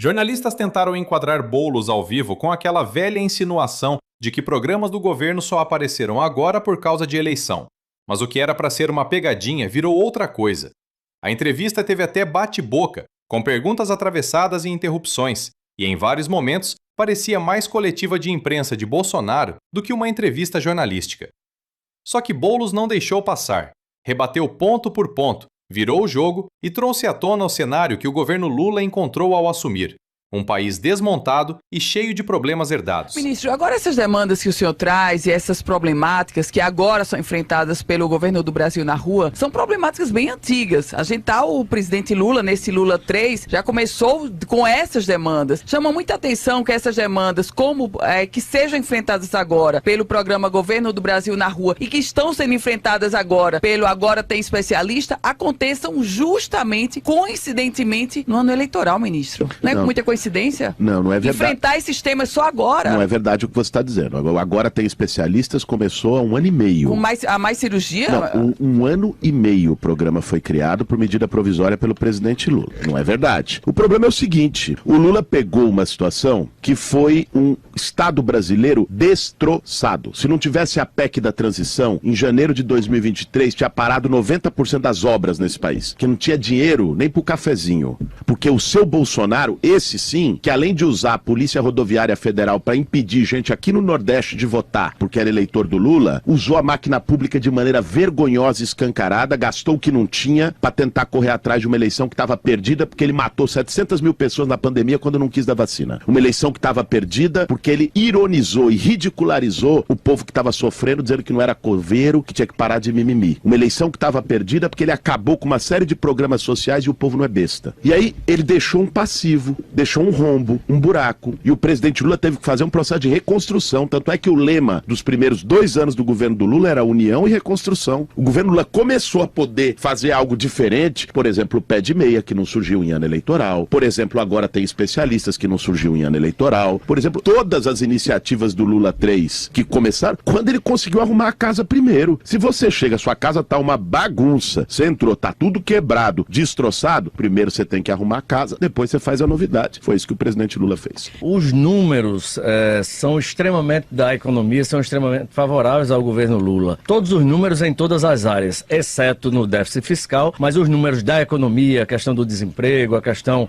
Jornalistas tentaram enquadrar Boulos ao vivo com aquela velha insinuação de que programas do governo só apareceram agora por causa de eleição. Mas o que era para ser uma pegadinha virou outra coisa. A entrevista teve até bate-boca, com perguntas atravessadas e interrupções, e em vários momentos parecia mais coletiva de imprensa de Bolsonaro do que uma entrevista jornalística. Só que Boulos não deixou passar, rebateu ponto por ponto, virou o jogo e trouxe à tona o cenário que o governo Lula encontrou ao assumir. Um país desmontado e cheio de problemas herdados. Ministro, agora essas demandas que o senhor traz e essas problemáticas que agora são enfrentadas pelo governo do Brasil na rua, são problemáticas bem antigas. O presidente Lula, nesse Lula 3, já começou com essas demandas. Chama muita atenção que essas demandas, que sejam enfrentadas agora pelo programa Governo do Brasil na Rua e que estão sendo enfrentadas agora pelo Agora Tem Especialista, aconteçam justamente, coincidentemente, no ano eleitoral, ministro. Não é muita coincidência? Não é verdade. Enfrentar esses temas só agora. Não é verdade o que você está dizendo. Agora Tem Especialistas começou há 1 ano e meio. Com mais cirurgia? Não, um ano e meio o programa foi criado por medida provisória pelo presidente Lula. Não é verdade. O problema é o seguinte, o Lula pegou uma situação que foi um Estado brasileiro destroçado. Se não tivesse a PEC da transição, em janeiro de 2023 tinha parado 90% das obras nesse país, que não tinha dinheiro nem pro cafezinho. Porque o seu Bolsonaro, esse sim, que além de usar a Polícia Rodoviária Federal para impedir gente aqui no Nordeste de votar, porque era eleitor do Lula, usou a máquina pública de maneira vergonhosa e escancarada, gastou o que não tinha para tentar correr atrás de uma eleição que estava perdida, porque ele matou 700 mil pessoas na pandemia quando não quis dar vacina. Uma eleição que estava perdida porque ele ironizou e ridicularizou o povo que estava sofrendo, dizendo que não era coveiro, que tinha que parar de mimimi. Uma eleição que estava perdida porque ele acabou com uma série de programas sociais e o povo não é besta. E aí ele deixou um passivo, deixou um rombo, um buraco, e o presidente Lula teve que fazer um processo de reconstrução, tanto é que o lema dos primeiros 2 anos do governo do Lula era união e reconstrução. O governo Lula começou a poder fazer algo diferente, por exemplo, o pé de meia, que não surgiu em ano eleitoral, por exemplo, Agora Tem Especialistas, que não surgiu em ano eleitoral, por exemplo, todas as iniciativas do Lula 3 que começaram quando ele conseguiu arrumar a casa primeiro. Se você chega, sua casa tá uma bagunça, você entrou, tá tudo quebrado, destroçado, primeiro você tem que arrumar a casa, depois você faz a novidade. Foi isso que o presidente Lula fez. Os números da economia são extremamente favoráveis ao governo Lula. Todos os números em todas as áreas, exceto no déficit fiscal, mas os números da economia, a questão do desemprego, a questão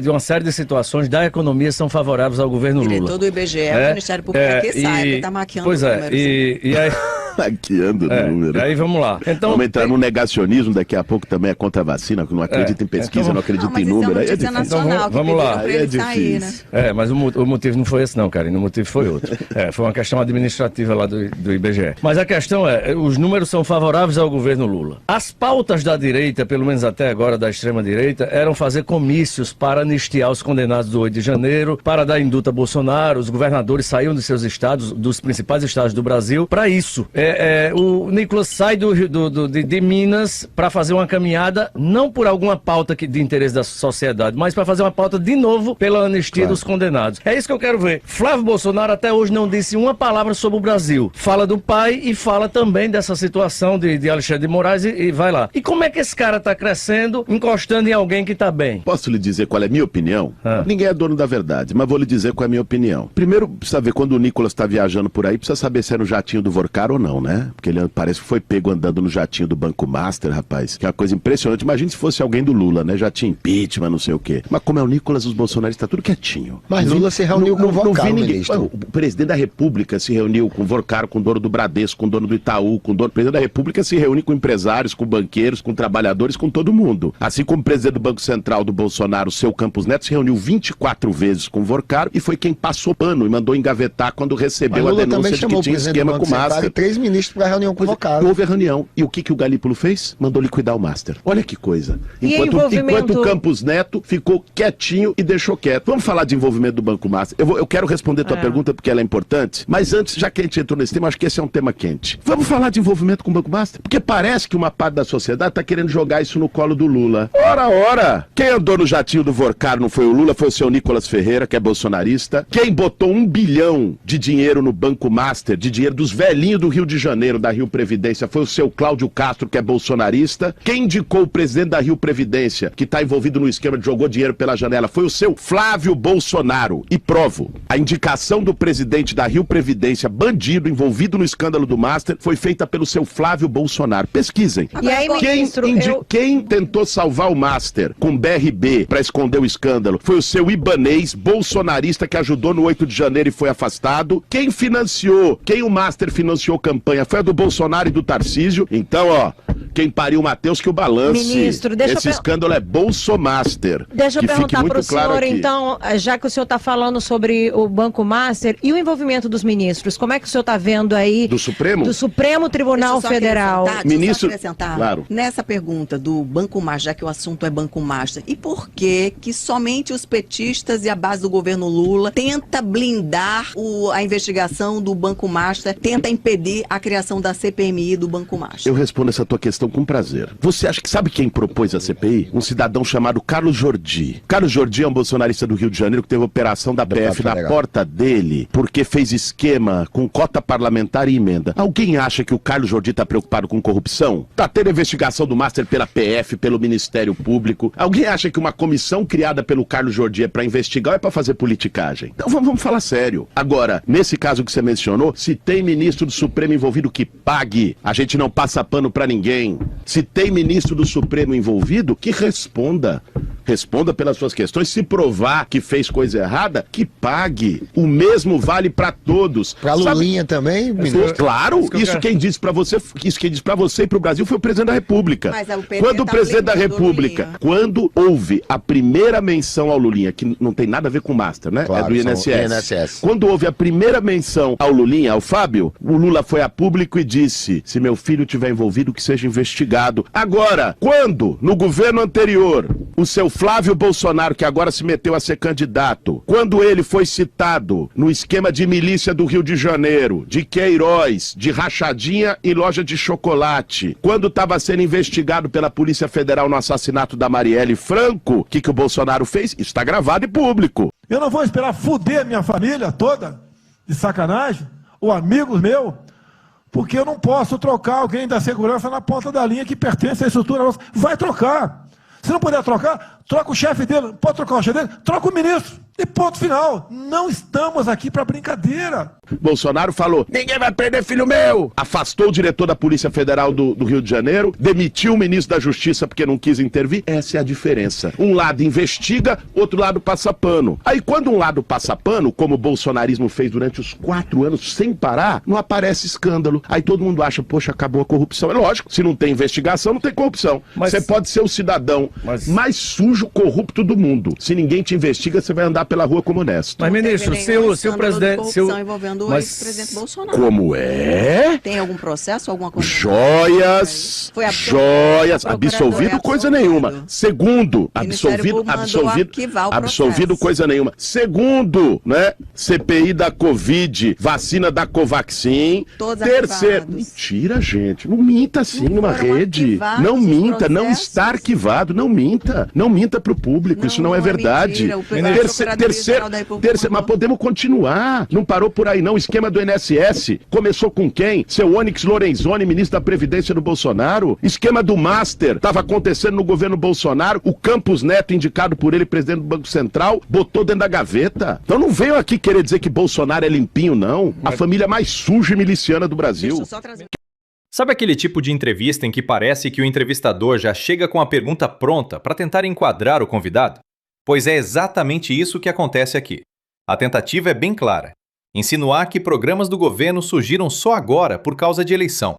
de uma série de situações da economia são favoráveis ao governo Lula. O diretor do IBGE, o Ministério Público que sai, tá maquiando os números. E aí... Maquiando o número. Aí vamos lá. Então, vamos entrar no negacionismo, daqui a pouco também é contra a vacina, que não acredita em pesquisa, então, não acredita em número. Aí é difícil. Então, vamos lá. Aí é difícil. Mas o motivo não foi esse não, Karine, o motivo foi outro. Foi uma questão administrativa lá do IBGE. Mas a questão os números são favoráveis ao governo Lula. As pautas da direita, pelo menos até agora da extrema-direita, eram fazer comícios para anistiar os condenados do 8 de janeiro, para dar induta a Bolsonaro, os governadores saíam dos seus estados, dos principais estados do Brasil, para isso. O Nicolas sai de Minas para fazer uma caminhada, não por alguma pauta de interesse da sociedade, mas para fazer uma pauta de novo pela anistia dos condenados. É isso que eu quero ver. Flávio Bolsonaro até hoje não disse uma palavra sobre o Brasil. Fala do pai e fala também dessa situação de Alexandre de Moraes e vai lá. E como é que esse cara tá crescendo, encostando em alguém que tá bem? Posso lhe dizer qual é a minha opinião? Ninguém é dono da verdade, mas vou lhe dizer qual é a minha opinião. Primeiro, precisa ver quando o Nicolas tá viajando por aí, precisa saber se é no jatinho do Vorcar ou não, né? Porque ele parece que foi pego andando no jatinho do Banco Master, rapaz. Que é uma coisa impressionante. Imagina se fosse alguém do Lula, né? Jatinho impeachment, não sei o quê. Mas como é o Nicolas, os bolsonaristas, tá tudo quietinho. Mas Lula se reuniu com o Vorcar, ministro. O presidente da República se reuniu com o Vorcar, com o dono do Bradesco, com o dono do Itaú, com o dono... O presidente da República se reúne com empresários, com banqueiros, com trabalhadores, com todo mundo. Assim como o presidente do Banco Central do Bolsonaro, seu Campos Neto, se reuniu 24 vezes com o Vorcar e foi quem passou pano e mandou engavetar quando recebeu a denúncia de que tinha esquema com o Master. 3 ministros para a reunião convocada. Houve a reunião. E o que o Galípolo fez? Mandou liquidar o Master. Olha que coisa. Enquanto o Campos Neto ficou quietinho e deixou quieto. Vamos falar de envolvimento do Banco Master. Eu quero responder tua pergunta porque ela é importante, mas antes, já que a gente entrou nesse tema, acho que esse é um tema quente. Vamos falar de envolvimento com o Banco Master? Porque parece que uma parte da sociedade está querendo jogar isso no colo do Lula. Ora! Quem andou no jatinho do Vorcar não foi o Lula, foi o seu Nicolas Ferreira, que é bolsonarista. Quem botou 1 bilhão de dinheiro no Banco Master, de dinheiro dos velhinhos do Rio de de Janeiro da Rio Previdência foi o seu Cláudio Castro, que é bolsonarista. Quem indicou o presidente da Rio Previdência, que está envolvido no esquema de jogou dinheiro pela janela, foi o seu Flávio Bolsonaro. E provo, a indicação do presidente da Rio Previdência, bandido, envolvido no escândalo do Master, foi feita pelo seu Flávio Bolsonaro. Pesquisem. E aí, ministro, Quem tentou salvar o Master com BRB para esconder o escândalo foi o seu Ibanez, bolsonarista, que ajudou no 8 de janeiro e foi afastado. Quem o Master financiou campanha foi a do Bolsonaro e do Tarcísio. Então, ó, quem pariu o Matheus que o balance. Ministro, esse escândalo é Bolsomaster. Deixa eu perguntar para o senhor, aqui. então, já que o senhor está falando sobre o Banco Master e o envolvimento dos ministros, como é que o senhor está vendo aí? Do Supremo? Do Supremo Tribunal Federal. Ministro, claro. Nessa pergunta do Banco Master, já que o assunto é Banco Master, e por que somente os petistas e a base do governo Lula tenta blindar a investigação do Banco Master, tenta impedir a criação da CPMI do Banco Master? Eu respondo essa tua questão com prazer. Você acha que sabe quem propôs a CPI? Um cidadão chamado Carlos Jordi. Carlos Jordi é um bolsonarista do Rio de Janeiro que teve operação da PF na porta dele porque fez esquema com cota parlamentar e emenda. Alguém acha que o Carlos Jordi está preocupado com corrupção? Tá tendo investigação do Master pela PF, pelo Ministério Público. Alguém acha que uma comissão criada pelo Carlos Jordi é para investigar ou é para fazer politicagem? Então vamos falar sério. Agora, nesse caso que você mencionou, se tem ministro do Supremo envolvido, que pague. A gente não passa pano para ninguém. Se tem ministro do Supremo envolvido, que responda. Responda pelas suas questões. Se provar que fez coisa errada, que pague. O mesmo vale para todos. Pra Lulinha também, ministro? Claro, isso quem disse para você e para o Brasil foi o presidente da República. Mas o PT quando o presidente da República, quando houve a primeira menção ao Lulinha, que não tem nada a ver com o Master, né? Claro, é do INSS. Quando houve a primeira menção ao Lulinha, ao Fábio, o Lula foi a público e disse: se meu filho tiver envolvido, que seja investigado. Agora, quando no governo anterior, o seu Flávio Bolsonaro, que agora se meteu a ser candidato, quando ele foi citado no esquema de milícia do Rio de Janeiro, de Queiroz, de rachadinha e loja de chocolate, quando estava sendo investigado pela Polícia Federal no assassinato da Marielle Franco, o que o Bolsonaro fez? Isso está gravado e público. Eu não vou esperar fuder minha família toda, de sacanagem, ou amigos meus, porque eu não posso trocar alguém da segurança na ponta da linha que pertence à estrutura nossa. Vai trocar. Se não puder trocar, troca o chefe dele. Pode trocar o chefe dele? Troca o ministro. E ponto final. Não estamos aqui para brincadeira. Bolsonaro falou: ninguém vai perder filho meu. Afastou o diretor da Polícia Federal do Rio de Janeiro, demitiu o ministro da Justiça porque não quis intervir. Essa é a diferença. Um lado investiga, outro lado passa pano. Aí quando um lado passa pano, como o bolsonarismo fez durante os 4 anos sem parar, não aparece escândalo. Aí todo mundo acha: poxa, acabou a corrupção. É lógico, se não tem investigação, não tem corrupção. Você pode ser o cidadão mais sujo, corrupto do mundo. Se ninguém te investiga, você vai andar pela rua como honesto. Mas, ministro, se o presidente... envolvendo o ex-presidente Bolsonaro. Como é? Tem algum processo, alguma coisa? Joias, absolvido coisa nenhuma. Segundo, absolvido coisa nenhuma. Segundo, né, CPI da Covid, vacina da Covaxin. Terceiro, mentira, gente, não minta assim numa rede. Não minta, não está arquivado, não minta. Não minta pro público, isso não é verdade. Terceiro, mas podemos continuar. Não parou por aí não. O esquema do INSS começou com quem? Seu Onyx Lorenzoni, ministro da Previdência do Bolsonaro. Esquema do Master estava acontecendo no governo Bolsonaro. O Campos Neto, indicado por ele, presidente do Banco Central, botou dentro da gaveta. Então não venham aqui querer dizer que Bolsonaro é limpinho, não. A família mais suja e miliciana do Brasil. Sabe aquele tipo de entrevista em que parece que o entrevistador já chega com a pergunta pronta para tentar enquadrar o convidado? Pois é exatamente isso que acontece aqui. A tentativa é bem clara: insinuar que programas do governo surgiram só agora por causa de eleição.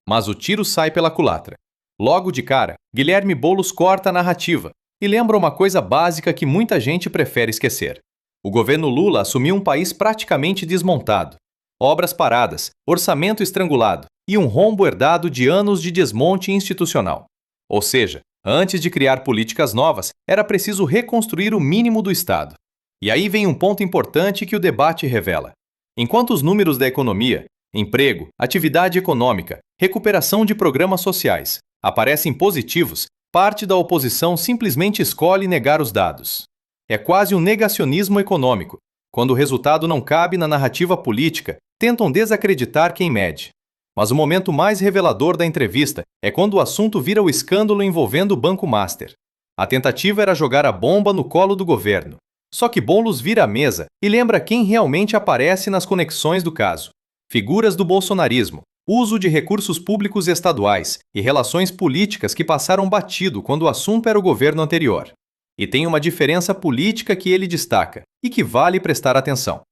Mas o tiro sai pela culatra. Logo de cara, Guilherme Boulos corta a narrativa e lembra uma coisa básica que muita gente prefere esquecer. O governo Lula assumiu um país praticamente desmontado. Obras paradas, orçamento estrangulado e um rombo herdado de anos de desmonte institucional. Ou seja, antes de criar políticas novas, era preciso reconstruir o mínimo do Estado. E aí vem um ponto importante que o debate revela. Enquanto os números da economia, emprego, atividade econômica, recuperação de programas sociais aparecem positivos, parte da oposição simplesmente escolhe negar os dados. É quase um negacionismo econômico. Quando o resultado não cabe na narrativa política, tentam desacreditar quem mede. Mas o momento mais revelador da entrevista é quando o assunto vira o escândalo envolvendo o Banco Master. A tentativa era jogar a bomba no colo do governo. Só que Boulos vira a mesa e lembra quem realmente aparece nas conexões do caso. Figuras do bolsonarismo, uso de recursos públicos estaduais e relações políticas que passaram batido quando o assunto era o governo anterior. E tem uma diferença política que ele destaca e que vale prestar atenção.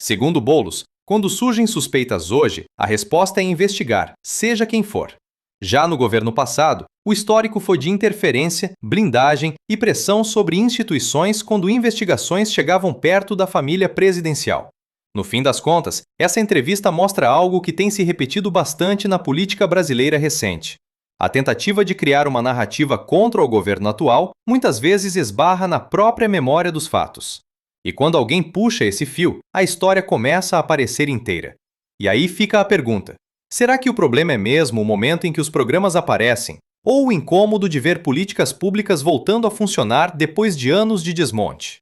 Segundo Boulos, quando surgem suspeitas hoje, a resposta é investigar, seja quem for. Já no governo passado, o histórico foi de interferência, blindagem e pressão sobre instituições quando investigações chegavam perto da família presidencial. No fim das contas, essa entrevista mostra algo que tem se repetido bastante na política brasileira recente. A tentativa de criar uma narrativa contra o governo atual muitas vezes esbarra na própria memória dos fatos. E quando alguém puxa esse fio, a história começa a aparecer inteira. E aí fica a pergunta: será que o problema é mesmo o momento em que os programas aparecem, ou o incômodo de ver políticas públicas voltando a funcionar depois de anos de desmonte?